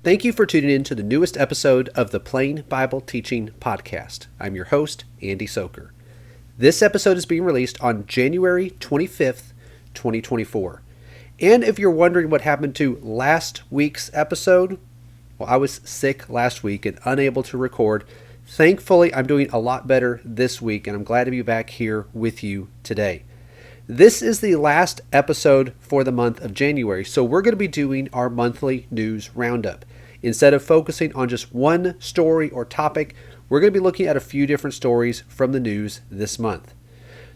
Thank you for tuning in to the newest episode of the Plain Bible Teaching Podcast. I'm your host, Andy Soker. This episode is being released on January 25th, 2024. And if you're wondering what happened to last week's episode, well, I was sick last week and unable to record. Thankfully, I'm doing a lot better this week, and I'm glad to be back here with you today. This is the last episode for the month of January, so we're going to be doing our monthly news roundup. Instead of focusing on just one story or topic, we're going to be looking at a few different stories from the news this month.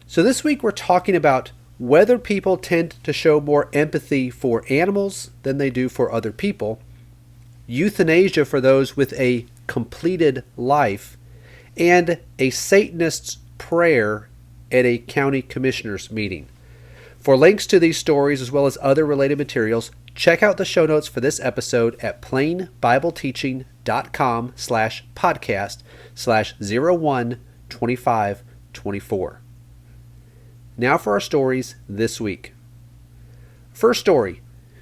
So this week we're talking about whether people tend to show more empathy for animals than they do for other people, euthanasia for those with a completed life, and a Satanist's prayer at a county commissioners meeting. For links to these stories as well as other related materials, check out the show notes for this episode at plainbibleteaching.com/podcast/012524. Now for our stories this week. First story,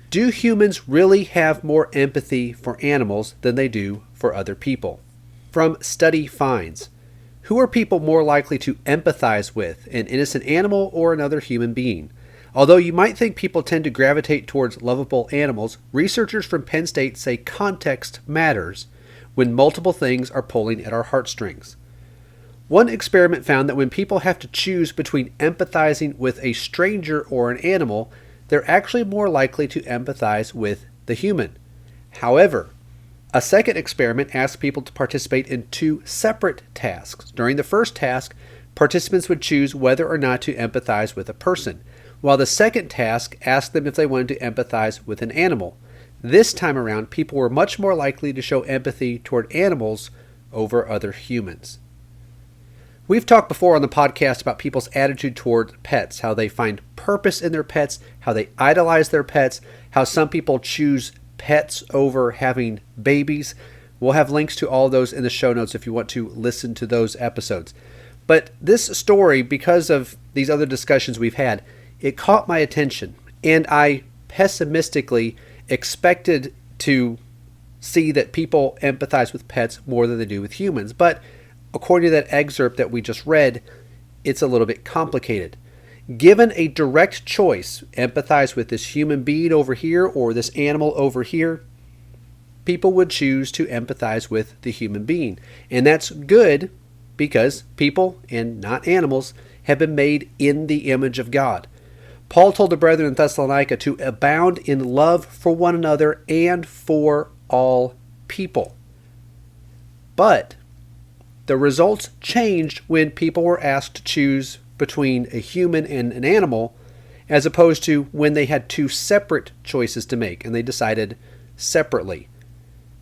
do humans really have more empathy for animals than they do for other people? From Study Finds, who are people more likely to empathize with, an innocent animal or another human being? Although you might think people tend to gravitate towards lovable animals, researchers from Penn State say context matters when multiple things are pulling at our heartstrings. One experiment found that when people have to choose between empathizing with a stranger or an animal, they're actually more likely to empathize with the human. However, a second experiment asked people to participate in two separate tasks. During the first task, participants would choose whether or not to empathize with a person, while the second task asked them if they wanted to empathize with an animal. This time around, people were much more likely to show empathy toward animals over other humans. We've talked before on the podcast about people's attitude toward pets, how they find purpose in their pets, how they idolize their pets, how some people choose pets over having babies. We'll have links to all those in the show notes if you want to listen to those episodes. But this story, because of these other discussions we've had, it caught my attention, and I pessimistically expected to see that people empathize with pets more than they do with humans. But according to that excerpt that we just read, it's a little bit complicated. Given a direct choice, empathize with this human being over here or this animal over here, people would choose to empathize with the human being. And that's good because people, and not animals, have been made in the image of God. Paul told the brethren in Thessalonica to abound in love for one another and for all people. But the results changed when people were asked to choose between a human and an animal, as opposed to when they had two separate choices to make, and they decided separately.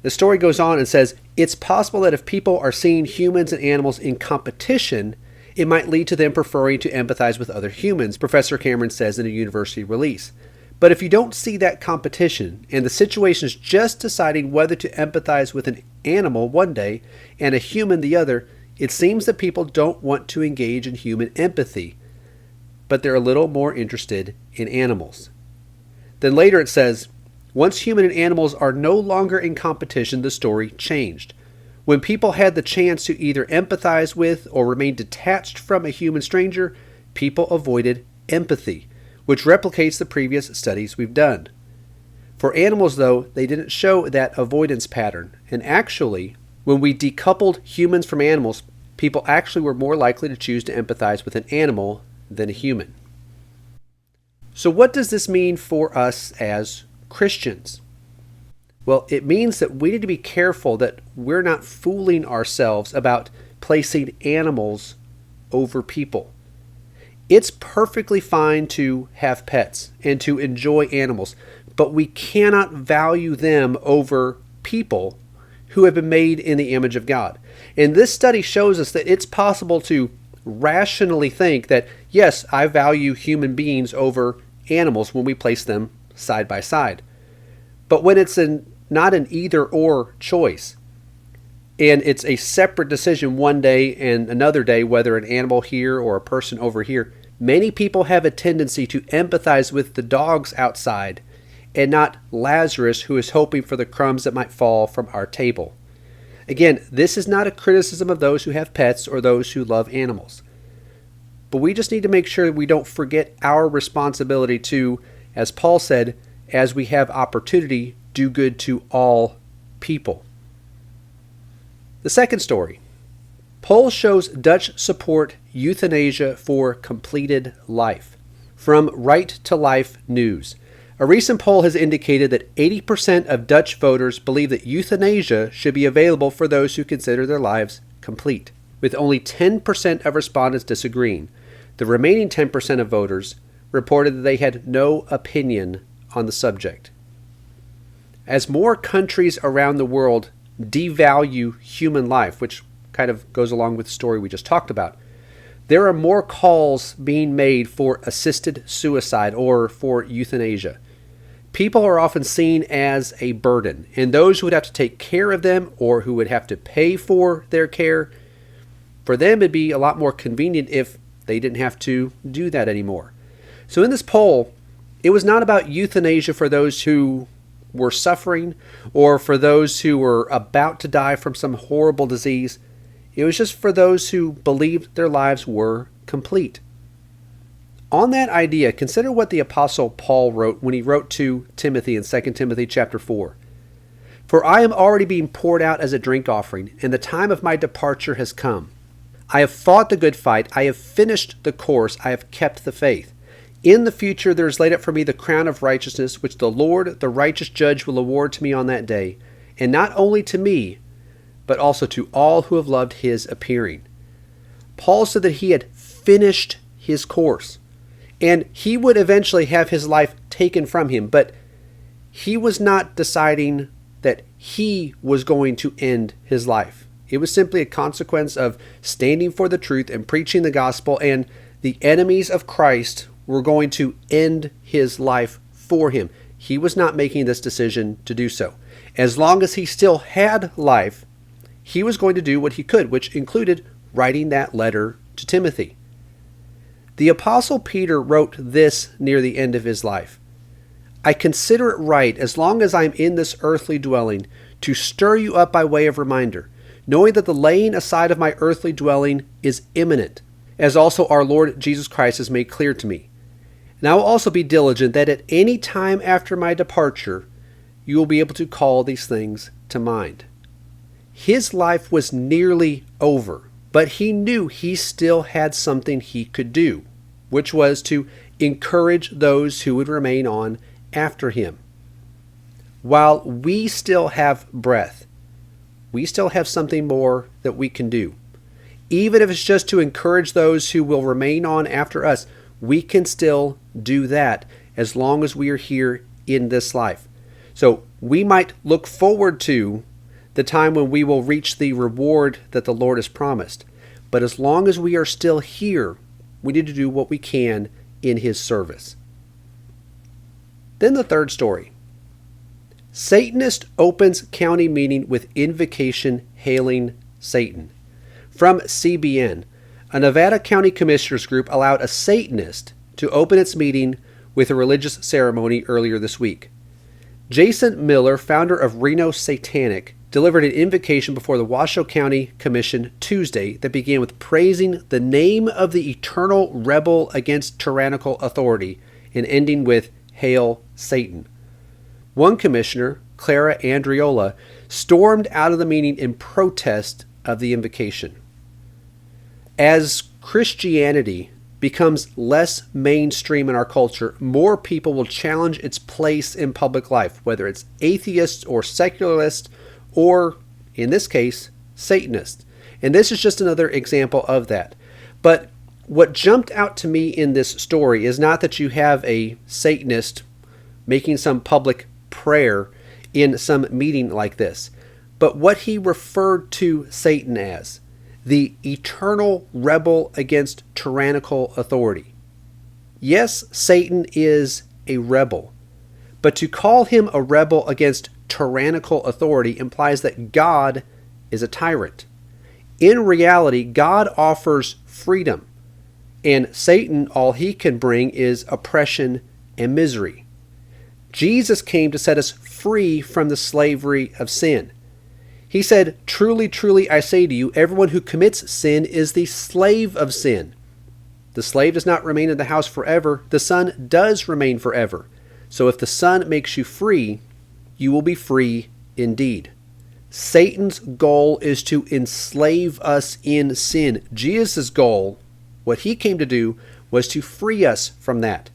The story goes on and says, it's possible that if people are seeing humans and animals in competition, it might lead to them preferring to empathize with other humans, Professor Cameron says in a university release. But if you don't see that competition, and the situation is just deciding whether to empathize with an animal one day and a human the other, it seems that people don't want to engage in human empathy, but they're a little more interested in animals. Then later it says, once human and animals are no longer in competition, the story changed. When people had the chance to either empathize with or remain detached from a human stranger, people avoided empathy, which replicates the previous studies we've done. For animals, though, they didn't show that avoidance pattern. And actually, when we decoupled humans from animals, people actually were more likely to choose to empathize with an animal than a human. So what does this mean for us as Christians? Well, it means that we need to be careful that we're not fooling ourselves about placing animals over people. It's perfectly fine to have pets and to enjoy animals, but we cannot value them over people who have been made in the image of God. And this study shows us that it's possible to rationally think that, yes, I value human beings over animals when we place them side by side. But when it's not an either-or choice, and it's a separate decision one day and another day, whether an animal here or a person over here, many people have a tendency to empathize with the dogs outside and not Lazarus, who is hoping for the crumbs that might fall from our table. Again, this is not a criticism of those who have pets or those who love animals. But we just need to make sure that we don't forget our responsibility to, as Paul said, as we have opportunity, do good to all people. The second story. Poll shows Dutch support euthanasia for completed life. From Right to Life News. A recent poll has indicated that 80% of Dutch voters believe that euthanasia should be available for those who consider their lives complete, with only 10% of respondents disagreeing. The remaining 10% of voters reported that they had no opinion on the subject. As more countries around the world devalue human life, which kind of goes along with the story we just talked about, there are more calls being made for assisted suicide or for euthanasia. People are often seen as a burden, and those who would have to take care of them or who would have to pay for their care, for them it'd be a lot more convenient if they didn't have to do that anymore. So in this poll, it was not about euthanasia for those who were suffering or for those who were about to die from some horrible disease. It was just for those who believed their lives were complete. On that idea, consider what the Apostle Paul wrote when he wrote to Timothy in 2 Timothy chapter 4. For I am already being poured out as a drink offering, and the time of my departure has come. I have fought the good fight, I have finished the course, I have kept the faith. In the future there is laid up for me the crown of righteousness, which the Lord, the righteous judge, will award to me on that day, and not only to me, but also to all who have loved his appearing. Paul said that he had finished his course, and he would eventually have his life taken from him, but he was not deciding that he was going to end his life. It was simply a consequence of standing for the truth and preaching the gospel, and the enemies of Christ were going to end his life for him. He was not making this decision to do so. As long as he still had life, he was going to do what he could, which included writing that letter to Timothy. The Apostle Peter wrote this near the end of his life. I consider it right, as long as I am in this earthly dwelling, to stir you up by way of reminder, knowing that the laying aside of my earthly dwelling is imminent, as also our Lord Jesus Christ has made clear to me. And I will also be diligent that at any time after my departure, you will be able to call these things to mind. His life was nearly over, but he knew he still had something he could do, which was to encourage those who would remain on after him. While we still have breath, we still have something more that we can do. Even if it's just to encourage those who will remain on after us, we can still do that as long as we are here in this life. So we might look forward to the time when we will reach the reward that the Lord has promised. But as long as we are still here, we need to do what we can in his service. Then the third story. Satanist opens county meeting with invocation hailing Satan. From CBN, a Nevada County Commissioners group allowed a Satanist to open its meeting with a religious ceremony earlier this week. Jason Miller, founder of Reno Satanic, delivered an invocation before the Washoe County Commission Tuesday that began with praising the name of the eternal rebel against tyrannical authority and ending with Hail Satan. One commissioner, Clara Andriola, stormed out of the meeting in protest of the invocation. As Christianity becomes less mainstream in our culture, more people will challenge its place in public life, whether it's atheists or secularists, or, in this case, Satanists. And this is just another example of that. But what jumped out to me in this story is not that you have a Satanist making some public prayer in some meeting like this, but what he referred to Satan as, the eternal rebel against tyrannical authority. Yes, Satan is a rebel, but to call him a rebel against tyrannical authority implies that God is a tyrant. In reality, God offers freedom, and Satan, all he can bring is oppression and misery. Jesus came to set us free from the slavery of sin. He said, "Truly, truly, I say to you, everyone who commits sin is the slave of sin. The slave does not remain in the house forever. The Son does remain forever. So if the Son makes you free, you will be free indeed." Satan's goal is to enslave us in sin. Jesus' goal, what he came to do, was to free us from that.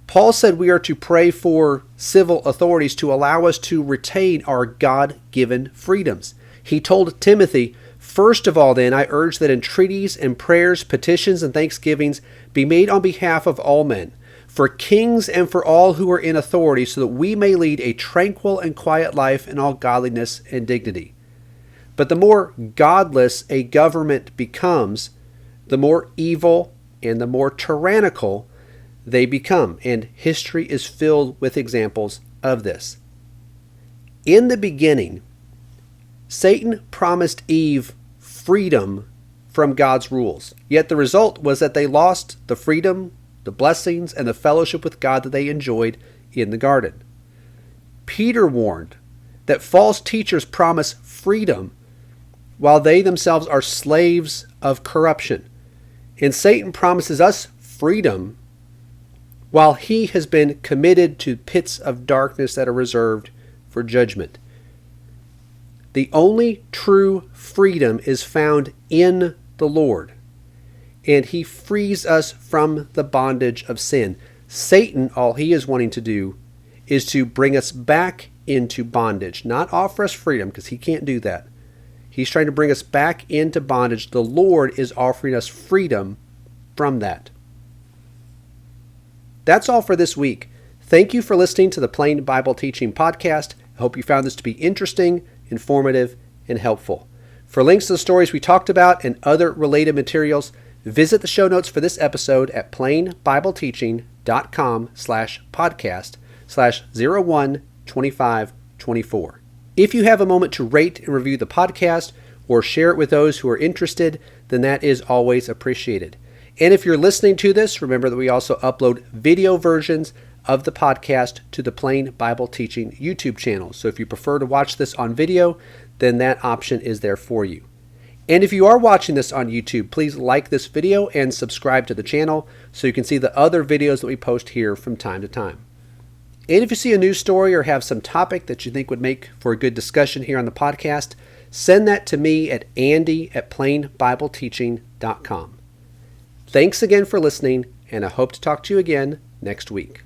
Paul said we are to pray for civil authorities to allow us to retain our God-given freedoms. He told Timothy, "First of all, then, I urge that entreaties and prayers, petitions and thanksgivings be made on behalf of all men, for kings and for all who are in authority, so that we may lead a tranquil and quiet life in all godliness and dignity." But the more godless a government becomes, the more evil and the more tyrannical they become, and history is filled with examples of this. In the beginning, Satan promised Eve freedom from God's rules, yet the result was that they lost the freedom, the blessings, and the fellowship with God that they enjoyed in the garden. Peter warned that false teachers promise freedom while they themselves are slaves of corruption. And Satan promises us freedom while he has been committed to pits of darkness that are reserved for judgment. The only true freedom is found in the Lord, and he frees us from the bondage of sin. Satan, all he is wanting to do is to bring us back into bondage, not offer us freedom, because he can't do that. He's trying to bring us back into bondage. The Lord is offering us freedom from that. That's all for this week. Thank you for listening to the Plain Bible Teaching Podcast. I hope you found this to be interesting, informative, and helpful. For links to the stories we talked about and other related materials, visit the show notes for this episode at plainbibleteaching.com/podcast/012524. If you have a moment to rate and review the podcast or share it with those who are interested, then that is always appreciated. And if you're listening to this, remember that we also upload video versions of the podcast to the Plain Bible Teaching YouTube channel. So if you prefer to watch this on video, then that option is there for you. And if you are watching this on YouTube, please like this video and subscribe to the channel so you can see the other videos that we post here from time to time. And if you see a news story or have some topic that you think would make for a good discussion here on the podcast, send that to me at andy@plainbibleteaching.com. Thanks again for listening, and I hope to talk to you again next week.